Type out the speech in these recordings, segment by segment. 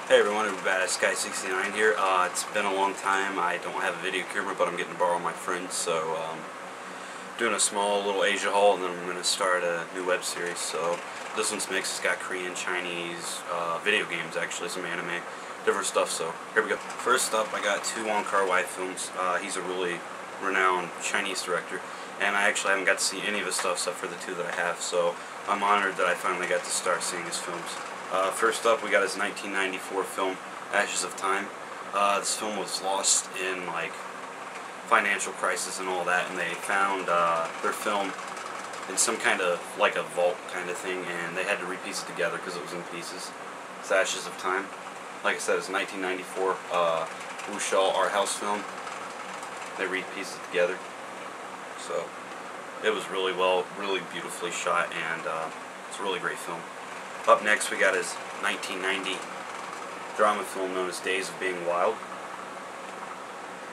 Hey everyone, it's Badass Guy 69 here. It's been a long time. I don't have a video camera, but I'm getting to borrow my friend's, so doing a small little Asia haul, and then I'm going to start a new web series. So this one's mixed. It's got Korean, Chinese, video games actually, some anime, different stuff. So here we go. First up, I got two Wong Kar-wai films. He's a really renowned Chinese director, and I actually haven't got to see any of his stuff except for the two that I have. So I'm honored that I finally got to start seeing his films. First up, we got his 1994 film, Ashes of Time. This film was lost in, like, financial crisis and all that, and they found their film in some kind of, like, a vault kind of thing, and they had to repiece it together because it was in pieces. It's Ashes of Time. Like I said, it's 1994 Wushao art house film. They repieced it together. So, it was really beautifully shot, and it's a really great film. Up next, we got his 1990 drama film known as Days of Being Wild.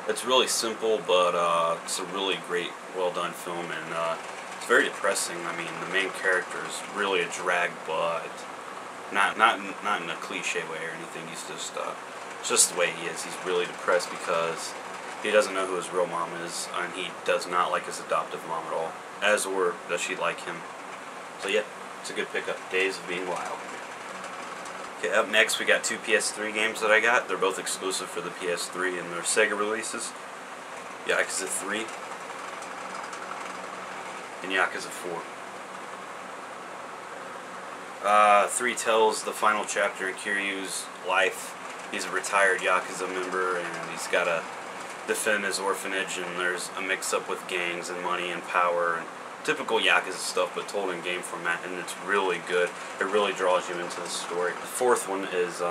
It's really simple, but it's a really great, well-done film, and it's very depressing. I mean, the main character is really a drag, but not in a cliche way or anything. He's just it's just the way he is. He's really depressed because he doesn't know who his real mom is, and he does not like his adoptive mom at all, as or does she like him. So yeah. It's a good pickup. Days of Being Wild. Okay, up next we got two PS3 games that I got. They're both exclusive for the PS3 and they're Sega releases. Yakuza 3 and Yakuza 4. 3 tells the final chapter in Kiryu's life. He's a retired Yakuza member and he's got to defend his orphanage, and there's a mix-up with gangs and money and power and typical Yakuza stuff, but told in game format, and it's really good. It really draws you into the story. The fourth one is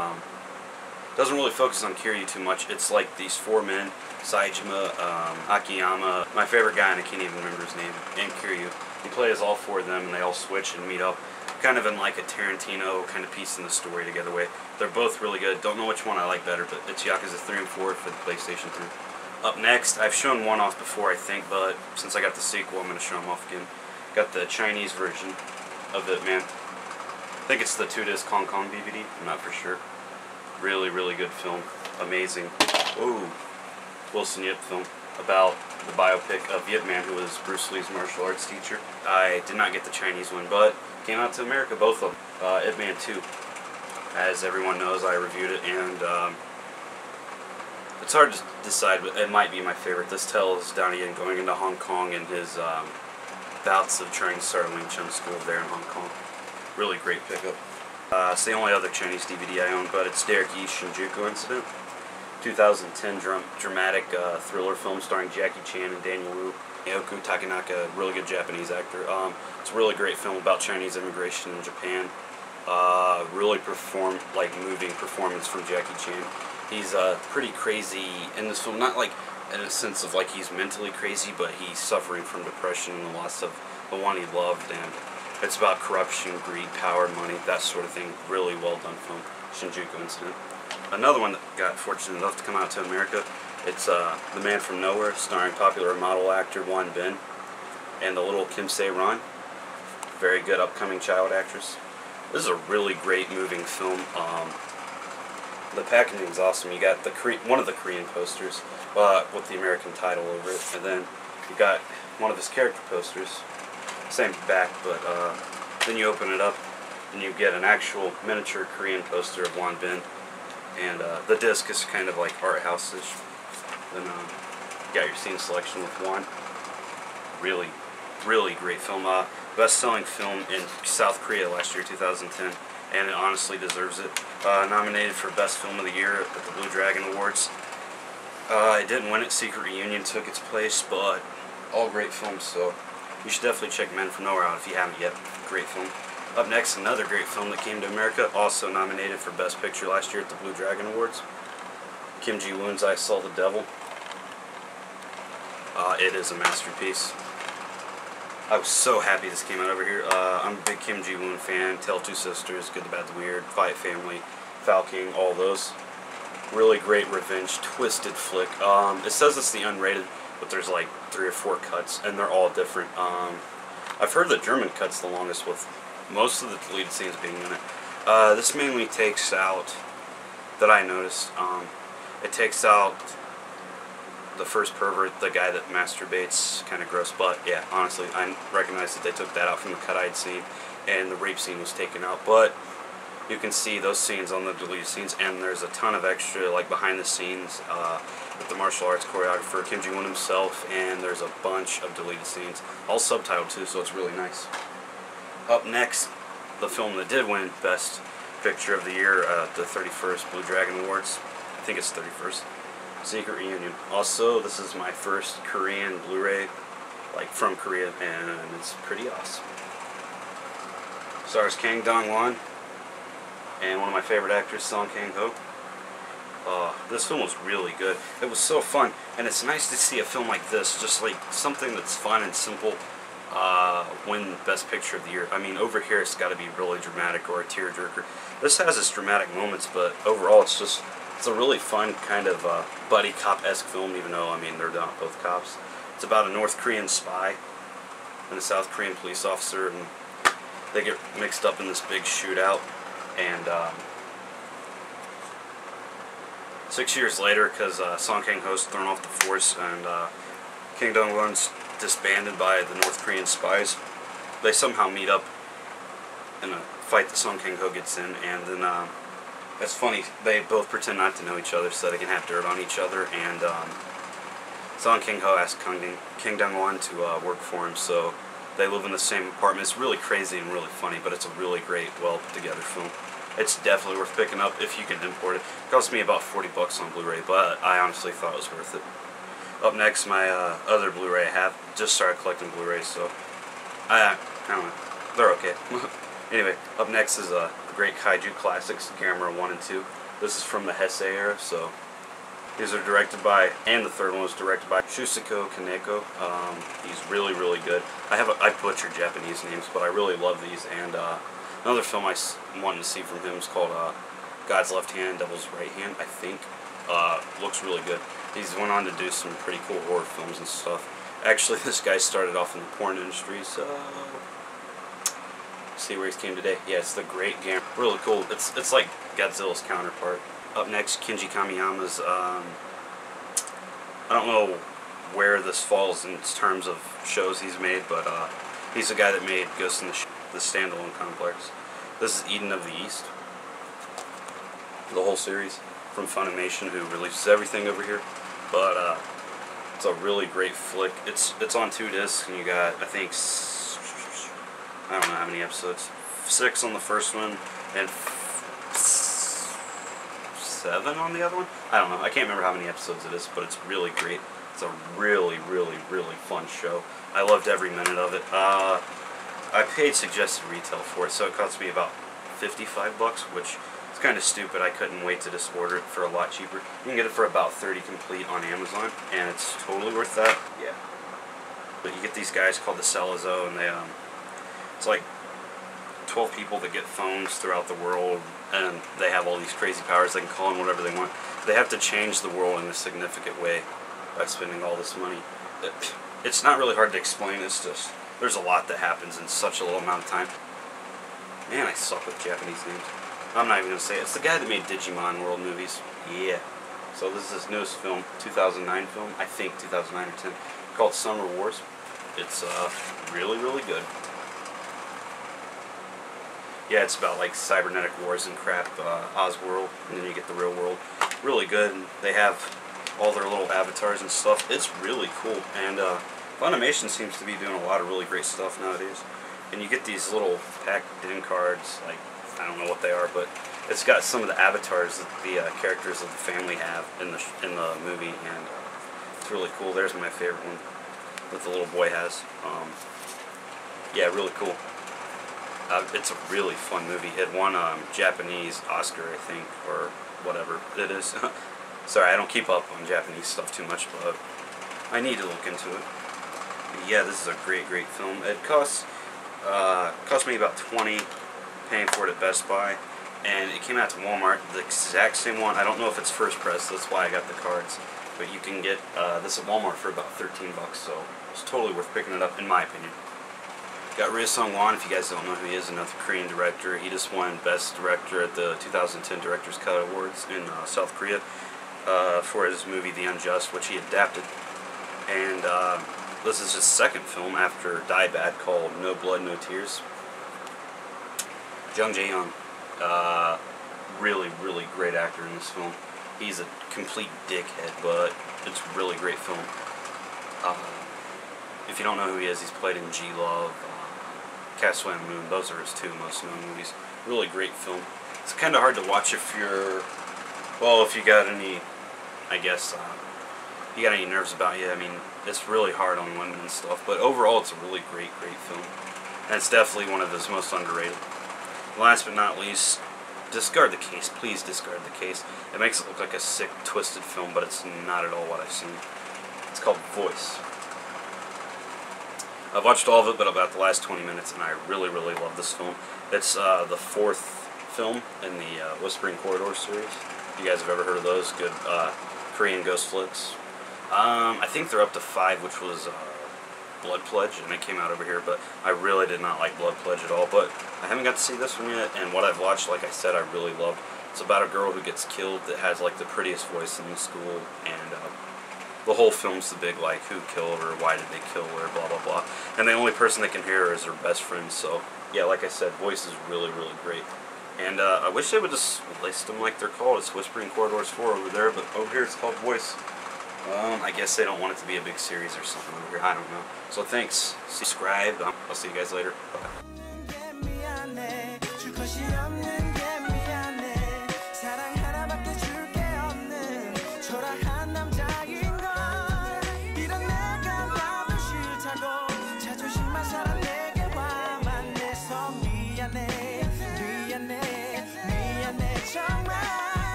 doesn't really focus on Kiryu too much. It's like these four men, Saejima, Akiyama, my favorite guy, and I can't even remember his name, and Kiryu. You play as all four of them, and they all switch and meet up, kind of in like a Tarantino kind of piecing the story together way. They're both really good. Don't know which one I like better, but it's Yakuza 3 and 4 for the PlayStation 3. Up next, I've shown one off before, I think, but since I got the sequel, I'm going to show them off again. Got the Chinese version of it, man. I think it's the 2-disc Hong Kong DVD. I'm not for sure. Really good film. Amazing. Ooh. Wilson Yip film about the biopic of Yip Man, who was Bruce Lee's martial arts teacher. I did not get the Chinese one, but came out to America, both of them. Ip Man 2. As everyone knows, I reviewed it, and it's hard to decide, but it might be my favorite. This tells Donnie Yen going into Hong Kong and his bouts of trying to start a Wing Chun school there in Hong Kong. Really great pickup. It's the only other Chinese DVD I own, but it's Derek Yi's Shinjuku Incident. 2010 dramatic thriller film starring Jackie Chan and Daniel Wu. Naoku Takanaka, really good Japanese actor. It's a really great film about Chinese immigration in Japan. Really moving performance from Jackie Chan. He's pretty crazy in this film, not like in a sense of like he's mentally crazy, but he's suffering from depression and the loss of the one he loved, and it's about corruption, greed, power, money, that sort of thing. Really well done film, Shinjuku Incident. Another one that got fortunate enough to come out to America, it's The Man from Nowhere, starring popular model actor Won Bin and the little Kim Se-ron, very good upcoming child actress. This is a really great moving film. The packaging is awesome. You got one of the Korean posters with the American title over it, and then you got one of his character posters, same back, but then you open it up and you get an actual miniature Korean poster of Won Bin, and the disc is kind of like art house-ish. Then you got your scene selection with Won. Really great film. Best-selling film in South Korea last year, 2010. And it honestly deserves it. Nominated for Best Film of the Year at the Blue Dragon Awards. It didn't win it. Secret Reunion took its place, but all great films, so you should definitely check Men from Nowhere out if you haven't yet. Great film. Up next, another great film that came to America, also nominated for Best Picture last year at the Blue Dragon Awards. Ji Woon's I Saw the Devil. It is a masterpiece. I was so happy this came out over here. I'm a big Ji Woon fan. Tell Two Sisters, Good, the Bad, the Weird, Fight Family, Foul King, all those. Really great revenge, twisted flick. It says it's the unrated, but there's like 3 or 4 cuts, and they're all different. I've heard the German cut's the longest, with most of the deleted scenes being in it. This mainly takes out that I noticed. It takes out the first pervert, the guy that masturbates, kind of gross, but yeah, honestly, I recognize that they took that out from the cut-eyed scene, and the rape scene was taken out, but you can see those scenes on the deleted scenes, and there's a ton of extra, like, behind the scenes with the martial arts choreographer, Ji Woon himself, and there's a bunch of deleted scenes, all subtitled too, so it's really nice. Up next, the film that did win Best Picture of the Year at the 31st Blue Dragon Awards. I think it's 31st. Secret Reunion. Also, this is my first Korean Blu-ray, like from Korea, and it's pretty awesome. Stars Kang Dong-won and one of my favorite actors, Song Kang-ho. This film was really good. It was so fun, and it's nice to see a film like this, just like something that's fun and simple, win Best Picture of the Year. I mean, over here it's got to be really dramatic or a tearjerker. This has its dramatic moments, but overall it's a really fun kind of buddy cop-esque film, even though, I mean, they're not both cops. It's about a North Korean spy and a South Korean police officer, and they get mixed up in this big shootout, and 6 years later, because Song Kang-ho's thrown off the force and Kang Dong-won's disbanded by the North Korean spies, they somehow meet up in a fight that Song Kang-ho gets in, and then it's funny, they both pretend not to know each other so they can have dirt on each other, and Song Kang-ho asks Kang Dong-won to work for him, so they live in the same apartment. It's really crazy and really funny, but it's a really great, well put together film. It's definitely worth picking up if you can import it. It cost me about 40 bucks on Blu-ray, but I honestly thought it was worth it. Up next, my other Blu-ray I have. Just started collecting Blu-rays, so I don't know. They're okay. Anyway, up next is the great Kaiju Classics, Gamera 1 and 2. This is from the Heisei era, so these are directed by, and the third one was directed by Shusaku Kaneko. He's really, really good. I butchered Japanese names, but I really love these, and another film I wanted to see from him is called God's Left Hand, Devil's Right Hand, I think. Looks really good. He's went on to do some pretty cool horror films and stuff. Actually, this guy started off in the porn industry, so see where he came today. Yeah, it's the Great Gamera. Really cool. It's like Godzilla's counterpart. Up next, Kinji Kamiyama's. I don't know where this falls in terms of shows he's made, but he's the guy that made Ghost in the Standalone Complex. This is Eden of the East. The whole series from Funimation, who releases everything over here. But it's a really great flick. It's on 2 discs, and you got, I think, I don't know how many episodes. 6 on the first one, and 7 on the other one? I don't know. I can't remember how many episodes it is, but it's really great. It's a really, really, really fun show. I loved every minute of it. I paid suggested retail for it, so it cost me about 55 bucks, which is kind of stupid. I couldn't wait to just order it for a lot cheaper. You can get it for about 30 complete on Amazon, and it's totally worth that. Yeah. But you get these guys called the Selazo, and they it's like 12 people that get phones throughout the world, and they have all these crazy powers. They can call in whatever they want. They have to change the world in a significant way by spending all this money. It's not really hard to explain. It's just, there's a lot that happens in such a little amount of time. Man, I suck with Japanese names. I'm not even going to say it. It's the guy that made Digimon World movies. Yeah. So this is his newest film, 2009 film, I think 2009 or 10, called Summer Wars. It's really, really good. Yeah, it's about like cybernetic wars and crap, Osworld, and then you get the real world. Really good, and they have all their little avatars and stuff. It's really cool, and Funimation seems to be doing a lot of really great stuff nowadays. And you get these little packed-in cards, like, I don't know what they are, but it's got some of the avatars that the characters of the family have in the movie, and it's really cool. There's my favorite one that the little boy has. Yeah, really cool. It's a really fun movie. It won Japanese Oscar, I think, or whatever it is. Sorry, I don't keep up on Japanese stuff too much, but I need to look into it. But yeah, this is a great, great film. It cost me about $20 paying for it at Best Buy, and it came out to Walmart, the exact same one. I don't know if it's first press, that's why I got the cards, but you can get this at Walmart for about 13 bucks, so it's totally worth picking it up, in my opinion. Got Ryo-Sung-won, if you guys don't know who he is, another Korean director. He just won Best Director at the 2010 Director's Cut Awards in South Korea for his movie The Unjust, which he adapted. And this is his second film after Die Bad, called No Blood, No Tears. Jung Jae-young, really, really great actor in this film. He's a complete dickhead, but it's a really great film. If you don't know who he is, he's played in G-Love, Castaway on the Moon. Those are his two most known movies. Really great film. It's kind of hard to watch if you're, well, if you got any, I guess, you got any nerves about you. I mean, it's really hard on women and stuff, but overall it's a really great, great film. And it's definitely one of his most underrated. Last but not least, discard the case. Please discard the case. It makes it look like a sick, twisted film, but it's not at all what I've seen. It's called Voice. I've watched all of it, but about the last 20 minutes, and I really, really love this film. It's the fourth film in the Whispering Corridor series. If you guys have ever heard of those, good Korean ghost flicks. I think they're up to 5, which was Blood Pledge, and it came out over here, but I really did not like Blood Pledge at all. But I haven't got to see this one yet, and what I've watched, like I said, I really loved. It's about a girl who gets killed that has like the prettiest voice in the school, and the whole film's the big, like, who killed her, why did they kill her, blah, blah, blah. And the only person that can hear her is her best friend, so, yeah, like I said, Voice is really, really great. And I wish they would just list them like they're called. It's Whispering Corridors 4 over there, but over here it's called Voice. I guess they don't want it to be a big series or something over here, I don't know. So thanks, subscribe, I'll see you guys later, bye.